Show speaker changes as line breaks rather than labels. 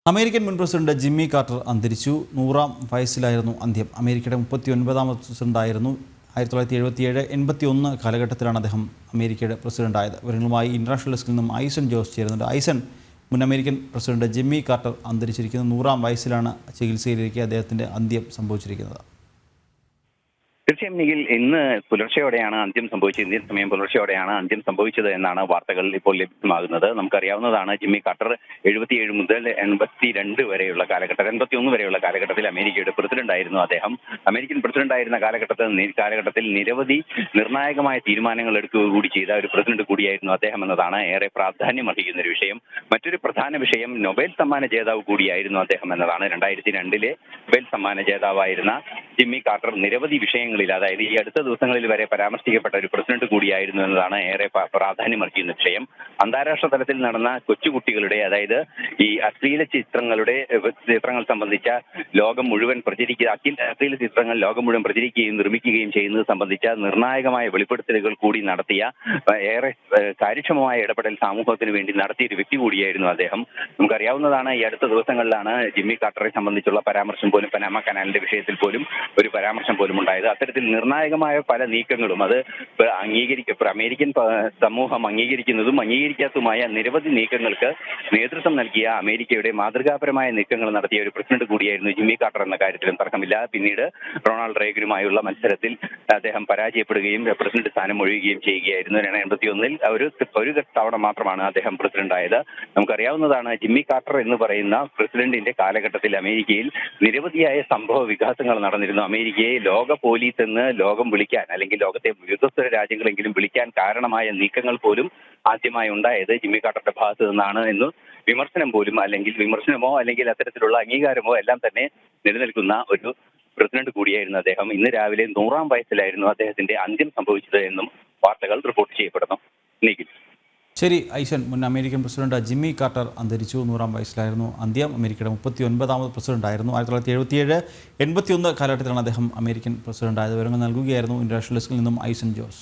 American മുൻ president Jimmy quarter അന്തരിച്ചു. 100-ാം വയസ്സിലായിരുന്നു അന്ത്യം. അമേരിക്കയുടെ 39-ാമത് പ്രസിഡന്റായിരുന്നു. 1977-81 കാലഘട്ടത്തിലാണ് അദ്ദേഹം അമേരിക്കയുടെ പ്രസിഡന്റായത്. വിവരങ്ങളുമായി ഇന്റർനാഷണൽ ഡെസ്കിൽ നിന്നും ഐസൻ ജോസ് ചേരുന്നുണ്ട്. ഐസൻ, മുൻ അമേരിക്കൻ പ്രസിഡന്റ് ജിമ്മി കാർട്ടർ അന്തരിച്ചിരിക്കുന്നത്. 100-ാം വയസ്സിലാണ് ചികിത്സയിലേക്ക് അദ്ദേഹത്തിൻ്റെ അന്ത്യം സംഭവിച്ചിരിക്കുന്നത്.
തീർച്ചയായും നിഖിൽ, ഇന്ന് പുലർച്ചെയോടെയാണ് അന്ത്യം സംഭവിച്ചത്. ഇന്ത്യൻ സമയം പുലർച്ചെയോടെയാണ് അന്ത്യം സംഭവിച്ചത് എന്നാണ് വാർത്തകൾ ഇപ്പോൾ ലഭ്യമാകുന്നത്. നമുക്കറിയാവുന്നതാണ്, ജിമ്മി കാർട്ടർ 77 മുതൽ 82 വരെയുള്ള കാലഘട്ടം, 81 വരെയുള്ള കാലഘട്ടത്തിൽ അമേരിക്കയുടെ പ്രസിഡന്റ് ആയിരുന്നു അദ്ദേഹം. അമേരിക്കൻ പ്രസിഡന്റ് ആയിരുന്ന കാലഘട്ടത്തിൽ നിരവധി നിർണായകമായ തീരുമാനങ്ങൾ എടുക്കുക കൂടി ചെയ്ത ഒരു പ്രസിഡന്റ് കൂടിയായിരുന്നു അദ്ദേഹം എന്നതാണ് ഏറെ പ്രാധാന്യം അർഹിക്കുന്ന ഒരു വിഷയം. മറ്റൊരു പ്രധാന വിഷയം, നൊബേൽ സമ്മാന ജേതാവ് കൂടിയായിരുന്നു അദ്ദേഹം എന്നതാണ്. 2002 നൊബേൽ സമ്മാന ജേതാവായിരുന്ന ജിമ്മി കാർട്ടർ നിരവധി വിഷയങ്ങളിൽ, അതായത് ഈ അടുത്ത ദിവസങ്ങളിൽ വരെ പരാമർശിക്കപ്പെട്ട ഒരു പ്രസിഡന്റ് കൂടിയായിരുന്നു എന്നതാണ് ഏറെ പ്രാധാന്യം അർഹിക്കുന്ന വിഷയം. അന്താരാഷ്ട്ര തലത്തിൽ നടന്ന കൊച്ചുകുട്ടികളുടെ, അതായത് ഈ അശ്ലീല ചിത്രങ്ങൾ സംബന്ധിച്ച ലോകം മുഴുവൻ അശ്ലീല ചിത്രങ്ങൾ ലോകം മുഴുവൻ പ്രചരിക്കുകയും നിർമ്മിക്കുകയും ചെയ്യുന്നത് സംബന്ധിച്ച നിർണായകമായ വെളിപ്പെടുത്തലുകൾ കൂടി നടത്തിയ, ഏറെ കാര്യക്ഷമമായ ഇടപെടൽ സമൂഹത്തിന് വേണ്ടി നടത്തിയ ഒരു വ്യക്തി കൂടിയായിരുന്നു അദ്ദേഹം. നമുക്കറിയാവുന്നതാണ്, ഈ അടുത്ത ദിവസങ്ങളിലാണ് ജിമ്മി കാർട്ടറെ സംബന്ധിച്ചുള്ള പരാമർശം പോലും, പനാമ കനാലിന്റെ വിഷയത്തിൽ പോലും ഒരു പരാമർശം പോലും ഉണ്ടായത്. അത്തരത്തിൽ നിർണായകമായ പല നീക്കങ്ങളും, അത് അമേരിക്കൻ സമൂഹം അംഗീകരിക്കുന്നതും അംഗീകരിക്കാത്തതുമായ നിരവധി നീക്കങ്ങൾക്ക് നേതൃത്വം നൽകിയ, അമേരിക്കയുടെ മാതൃകാപരമായ നീക്കങ്ങൾ നടത്തിയ ഒരു പ്രസിഡന്റ് കൂടിയായിരുന്നു ജിമ്മി കാർട്ടർ എന്ന കാര്യത്തിലും തർക്കമില്ല. പിന്നീട് റൊണാൾഡ് റേഗനുമായുള്ള മത്സരത്തിൽ അദ്ദേഹം പരാജയപ്പെടുകയും പ്രസിഡന്റ് സ്ഥാനം ഒഴിയുകയും ചെയ്യുകയായിരുന്നു. 1981 ഒരു തവണ മാത്രമാണ് അദ്ദേഹം പ്രസിഡന്റ് ആയത്. നമുക്കറിയാവുന്നതാണ്, ജിമ്മി കാർട്ടർ എന്ന് പറയുന്ന പ്രസിഡന്റിന്റെ കാലഘട്ടത്തിൽ അമേരിക്കയിൽ നിരവധിയായ സംഭവ വികാസങ്ങൾ നടന്നിരുന്നു. അമേരിക്കയെ ലോക പോലീസ് എന്ന് ലോകം വിളിക്കാൻ, അല്ലെങ്കിൽ ലോകത്തെ വികസ്വര രാജ്യങ്ങളെങ്കിലും വിളിക്കാൻ കാരണമായ നീക്കങ്ങൾ പോലും ആദ്യമായി ഉണ്ടായത് ജിമ്മി കാർട്ടറുടെ ഭാഗത്ത് നിന്നാണ് എന്ന് വിമർശനമോ അല്ലെങ്കിൽ അത്തരത്തിലുള്ള അംഗീകാരമോ എല്ലാം തന്നെ നിലനിൽക്കുന്ന ഒരു പ്രസിഡന്റ് കൂടിയായിരുന്നു അദ്ദേഹം. ഇന്ന് രാവിലെ 100-ാം വയസ്സിലായിരുന്നു അദ്ദേഹത്തിന്റെ അന്ത്യം സംഭവിച്ചത് എന്നും വാർത്തകൾ റിപ്പോർട്ട് ചെയ്യപ്പെടുന്നു. നിഖിൽ.
ശരി ഐസൻ, മുൻ അമേരിക്കൻ പ്രസിഡന്റ് ജിമ്മി കാർട്ടർ അന്തരിച്ചു. 100-ാം വയസ്സിലായിരുന്നു അന്ത്യം. അമേരിക്കയുടെ 39-ാമത് പ്രസിഡന്റായിരുന്നു. 1977-81 കാലഘട്ടത്തിലാണ് അദ്ദേഹം അമേരിക്കൻ പ്രസിഡന്റായത്. വിവരങ്ങൾ നൽകുകയായിരുന്നു ഇന്റർനാഷണൽ ഡെസ്കിൽ നിന്നും ഐസൻ ജോസ്.